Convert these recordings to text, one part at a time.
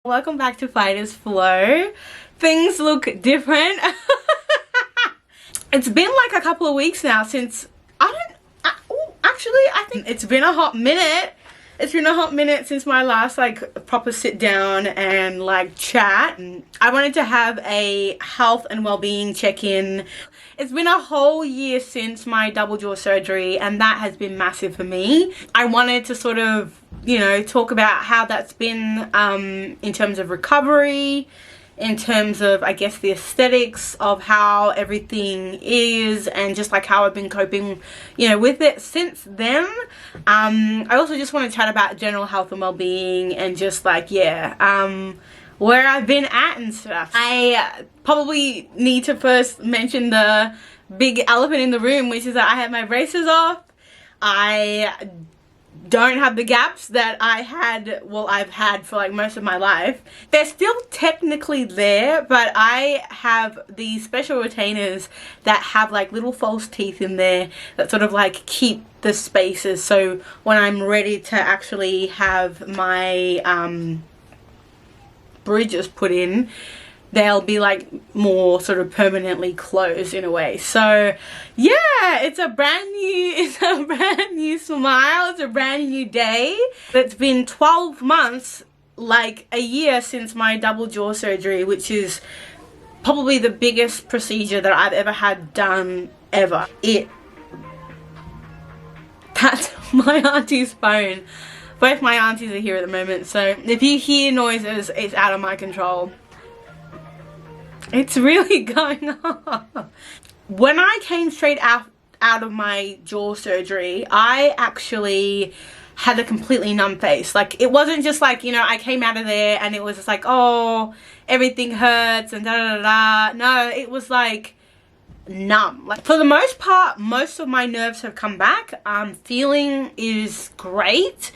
Welcome back to Fighters Flow. Things look different. It's been like a couple of weeks now since I think it's been a hot minute. It's been a hot minute since my last like proper sit down and like chat. I wanted to have a health and well-being check-in. It's been a whole year since my double jaw surgery, and that has been massive for me. I wanted to sort of, you know, talk about how that's been in terms of recovery, in terms of, I guess, the aesthetics of how everything is, and just like how I've been coping, you know, with it since then. I also just want to chat about general health and well-being and just like, where I've been at and stuff. I probably need to first mention the big elephant in the room, which is that I have my braces off. I don't have the gaps that I've had for like most of my life. They're still technically there, but I have these special retainers that have like little false teeth in there that sort of like keep the spaces, so when I'm ready to actually have my bridges put in, they'll be like more sort of permanently closed in a way. So yeah, it's a brand new smile. It's a brand new day. It's been 12 months, like a year, since my double jaw surgery, which is probably the biggest procedure that I've ever had done ever. That's my auntie's phone. Both my aunties are here at the moment, so if you hear noises, it's out of my control. It's really going on. When I came straight out of my jaw surgery, I actually had a completely numb face. Like, it wasn't just like, you know, I came out of there and it was just like, oh, everything hurts and da da da. No, it was like numb. Like, for the most part, most of my nerves have come back. Feeling is great,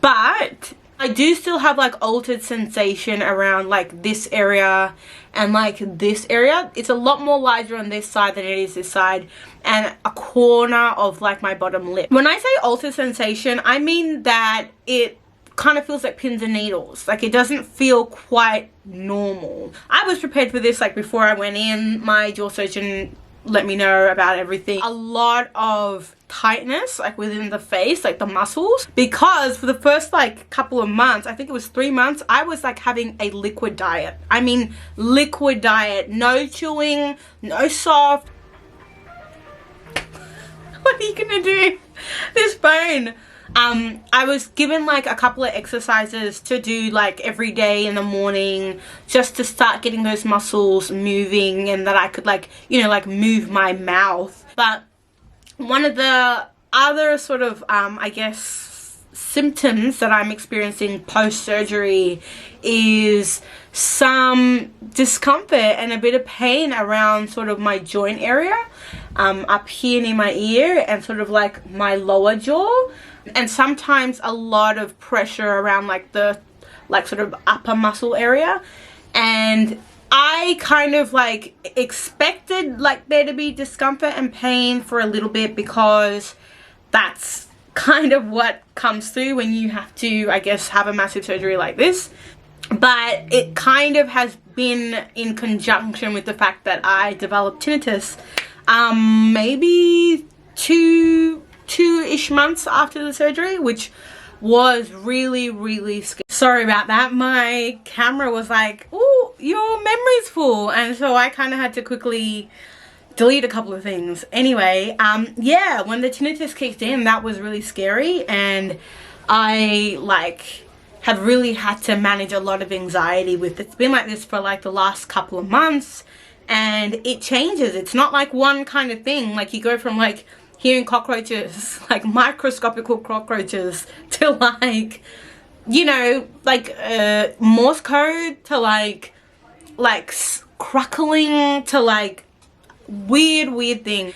but I do still have like altered sensation around like this area and like this area. It's a lot more larger on this side than it is this side, and a corner of like my bottom lip. When I say altered sensation, I mean that it kind of feels like pins and needles. Like, it doesn't feel quite normal. I was prepared for this like before I went in. My jaw surgeon let me know about everything. A lot of tightness like within the face, like the muscles, because for the first like couple of months, I think it was 3 months, I was like having a liquid diet. I mean liquid diet, no chewing, no soft. What are you gonna do? This bone. I was given like a couple of exercises to do like every day in the morning, just to start getting those muscles moving, and that I could like, you know, like move my mouth. But one of the other sort of I guess symptoms that I'm experiencing post-surgery is some discomfort and a bit of pain around sort of my joint area, up here near my ear and sort of like my lower jaw, and sometimes a lot of pressure around like the sort of upper muscle area. And I kind of like expected like there to be discomfort and pain for a little bit, because that's kind of what comes through when you have to, I guess, have a massive surgery like this. But it kind of has been in conjunction with the fact that I developed tinnitus maybe two-ish months after the surgery, which was really scary. Sorry about that. My camera was like, oh, your memory's full, and so I kind of had to quickly delete a couple of things. Anyway, yeah, when the tinnitus kicked in, that was really scary, and I like have really had to manage a lot of anxiety with it. It's been like this for like the last couple of months, and it changes. It's not like one kind of thing. Like, you go from like hearing cockroaches, like microscopical cockroaches, to like, you know, like Morse code, to like crackling, to like weird thing.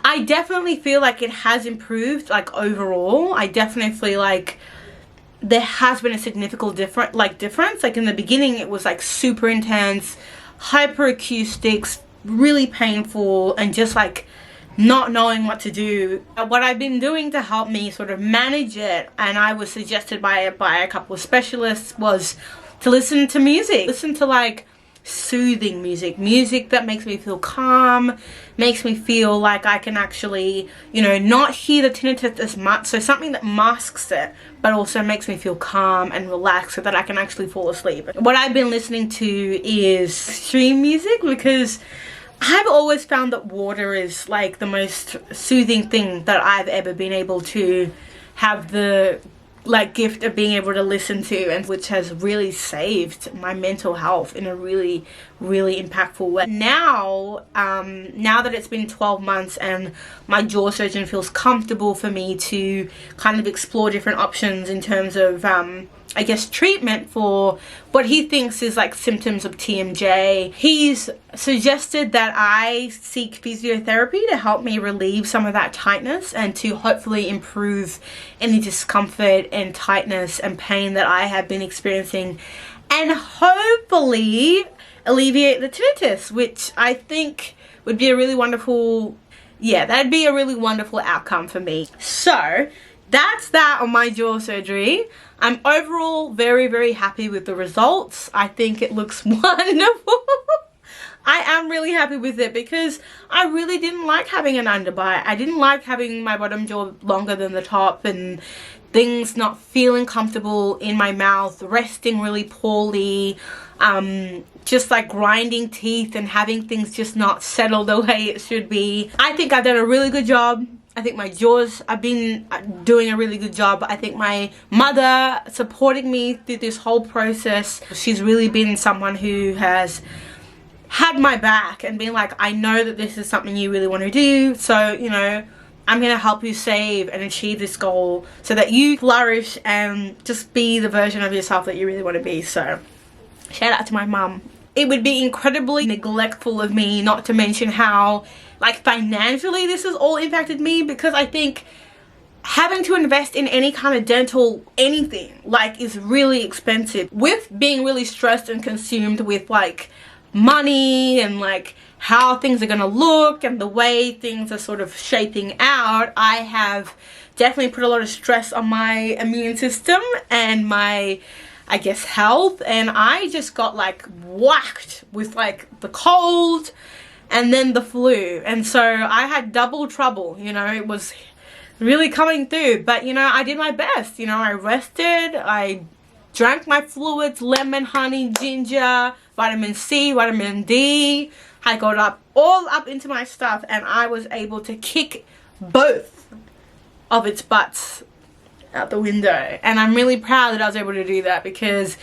I definitely feel like it has improved, like overall. I definitely feel like there has been a significant difference. Like in the beginning, it was like super intense, hyperacoustics, really painful, and just like not knowing what to do. What I've been doing to help me sort of manage it, and I was suggested by a couple of specialists, was to listen to music. Listen to like soothing music that makes me feel calm, makes me feel like I can actually, you know, not hear the tinnitus as much. So something that masks it, but also makes me feel calm and relaxed so that I can actually fall asleep. What I've been listening to is stream music, because I've always found that water is like the most soothing thing that I've ever been able to have the like gift of being able to listen to, and which has really saved my mental health in a really impactful way. Now that it's been 12 months and my jaw surgeon feels comfortable for me to kind of explore different options in terms of I guess treatment for what he thinks is like symptoms of TMJ. He's suggested that I seek physiotherapy to help me relieve some of that tightness and to hopefully improve any discomfort and tightness and pain that I have been experiencing, and hopefully alleviate the tinnitus, which I think would be a really wonderful, yeah, that'd be a really wonderful outcome for me. So that's that on my jaw surgery. I'm overall very happy with the results. I think it looks wonderful. I am really happy with it because I really didn't like having an underbite. I didn't like having my bottom jaw longer than the top and things not feeling comfortable in my mouth, resting really poorly, just like grinding teeth and having things just not settle the way it should be. I think I've done a really good job. I think my jaws, I've been doing a really good job. I think my mother supporting me through this whole process, she's really been someone who has had my back and been like, I know that this is something you really want to do, so, you know, I'm going to help you save and achieve this goal so that you flourish and just be the version of yourself that you really want to be. So shout out to my mum. It would be incredibly neglectful of me not to mention how, like, financially this has all impacted me, because I think having to invest in any kind of dental anything, like, is really expensive. With being really stressed and consumed with, like, money and, like, how things are gonna look and the way things are sort of shaping out, I have definitely put a lot of stress on my immune system and my, I guess, health, and I just got like whacked with like the cold and then the flu, and so I had double trouble, you know. It was really coming through, but you know, I did my best. You know, I rested, I drank my fluids, lemon, honey, ginger, vitamin C, vitamin D. I got up all up into my stuff, and I was able to kick both of its butts out the window, and I'm really proud that I was able to do that, because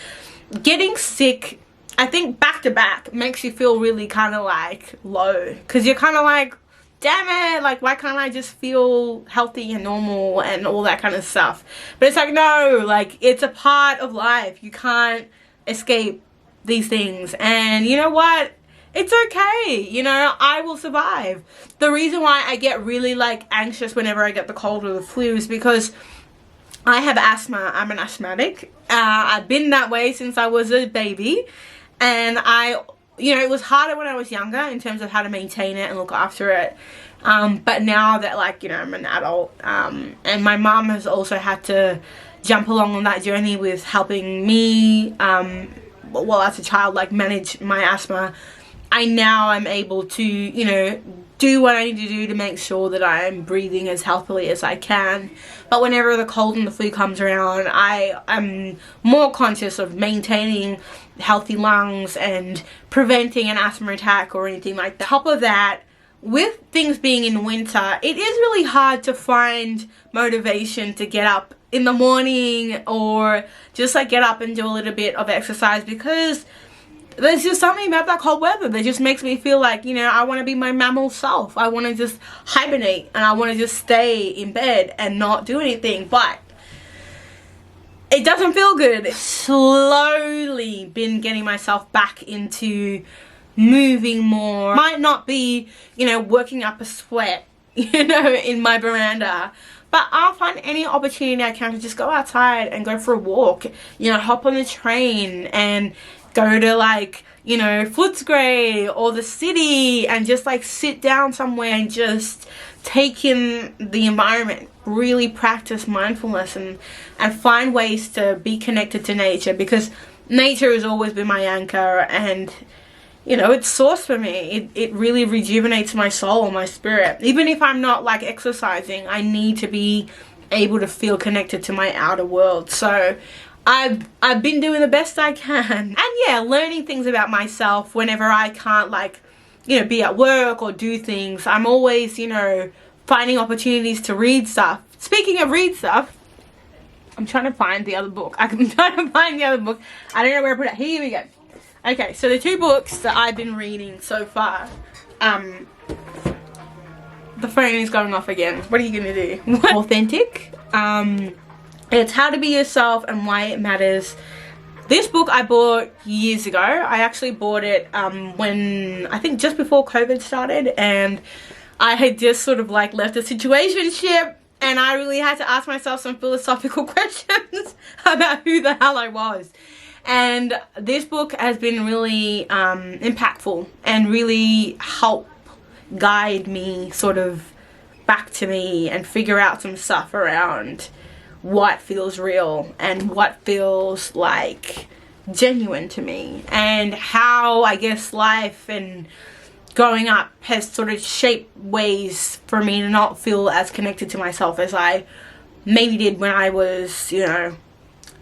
getting sick, I think, back to back makes you feel really kind of like low, because you're kind of like, damn it, like, why can't I just feel healthy and normal and all that kind of stuff. But it's like, no, like, it's a part of life. You can't escape these things, and you know what, it's okay, you know, I will survive. The reason why I get really like anxious whenever I get the cold or the flu is because I have asthma. I'm an asthmatic. I've been that way since I was a baby, and you know, it was harder when I was younger in terms of how to maintain it and look after it. But now that, like, you know, I'm an adult, and my mom has also had to jump along on that journey with helping me, well, as a child, like, manage my asthma. I'm able to, you know, do what I need to do to make sure that I'm breathing as healthily as I can. But whenever the cold and the flu comes around, I am more conscious of maintaining healthy lungs and preventing an asthma attack or anything like that. On top of that, with things being in winter, it is really hard to find motivation to get up in the morning or just like get up and do a little bit of exercise, because there's just something about that cold weather that just makes me feel like, you know, I want to be my mammal self. I want to just hibernate, and I want to just stay in bed and not do anything. But it doesn't feel good. Slowly been getting myself back into moving more. Might not be, you know, working up a sweat, you know, in my veranda, but I'll find any opportunity I can to just go outside and go for a walk, you know, hop on the train and go to like, you know, Footscray or the city and just like sit down somewhere and just take in the environment, really practice mindfulness and find ways to be connected to nature, because nature has always been my anchor, and you know, it's source for me. It really rejuvenates my soul, my spirit. Even if I'm not like exercising, I need to be able to feel connected to my outer world. So I've been doing the best I can, and yeah, learning things about myself whenever I can't, like, you know, be at work or do things. I'm always, you know, finding opportunities to read stuff. Speaking of read stuff, I'm trying to find the other book. I don't know where I put it. Here we go. Okay, so the 2 books that I've been reading so far. The phone is going off again. What are you gonna do? Authentic. It's How to Be Yourself and Why It Matters. This book I bought years ago. I actually bought it when, I think just before COVID started, and I had just sort of like left a situationship, and I really had to ask myself some philosophical questions about who the hell I was. And this book has been really impactful and really helped guide me sort of back to me and figure out some stuff around what feels real and what feels like genuine to me, and how I guess life and growing up has sort of shaped ways for me to not feel as connected to myself as I maybe did when I was, you know,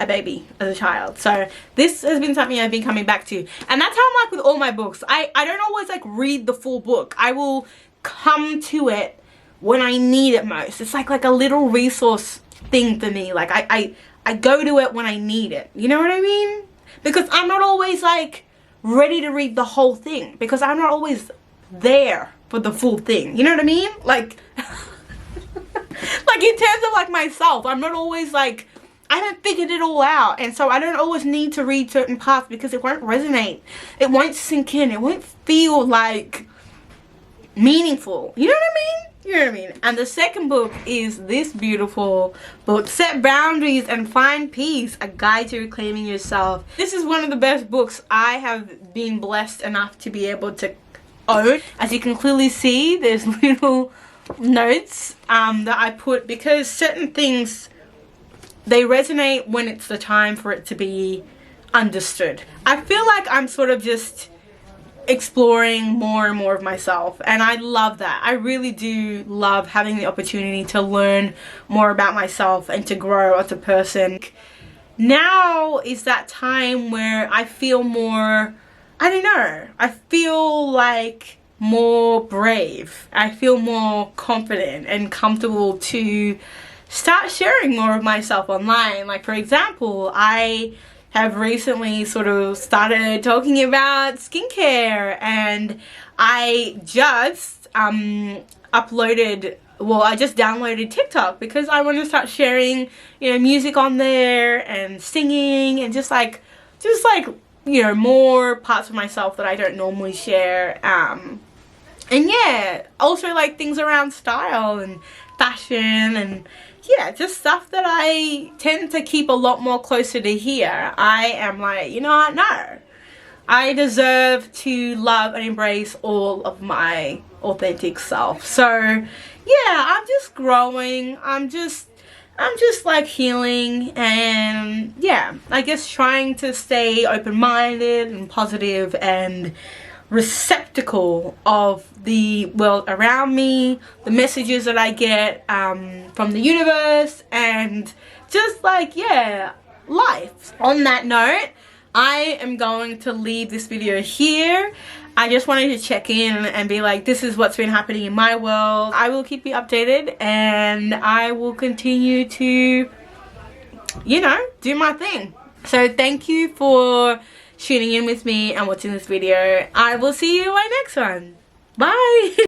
a baby, as a child. So this has been something I've been coming back to, and that's how I'm like with all my books. I don't always like read the full book. I will come to it when I need it most. It's like a little resource thing for me. Like I go to it when I need it, you know what I mean? Because I'm not always like ready to read the whole thing, because I'm not always there for the full thing, you know what I mean? Like like in terms of like myself, I'm not always like, I haven't figured it all out, and so I don't always need to read certain parts because it won't resonate, it won't sink in, it won't feel like meaningful, you know what I mean? You know what I mean? And the second book is this beautiful book, Set Boundaries and Find Peace, A Guide to Reclaiming Yourself. This is one of the best books I have been blessed enough to be able to own. As you can clearly see, there's little notes that I put, because certain things, they resonate when it's the time for it to be understood. I feel like I'm sort of just exploring more and more of myself, and I love that. I really do love having the opportunity to learn more about myself and to grow as a person. Now is that time where I feel more, I don't know, I feel like more brave. I feel more confident and comfortable to start sharing more of myself online. Like, for example, I have recently sort of started talking about skincare, and I just downloaded TikTok because I want to start sharing, you know, music on there and singing and just like you know, more parts of myself that I don't normally share. And yeah, also like things around style and fashion, and yeah, just stuff that I tend to keep a lot more closer to here. I am like, you know what, no, I deserve to love and embrace all of my authentic self. So yeah, I'm just growing, I'm just like healing, and yeah, I guess trying to stay open-minded and positive and receptacle of the world around me, the messages that I get from the universe, and just like, yeah, life. On that note, I am going to leave this video here. I just wanted to check in and be like, this is what's been happening in my world. I will keep you updated, and I will continue to, you know, do my thing. So thank you for tuning in with me and watching this video. I will see you in my next one. Bye.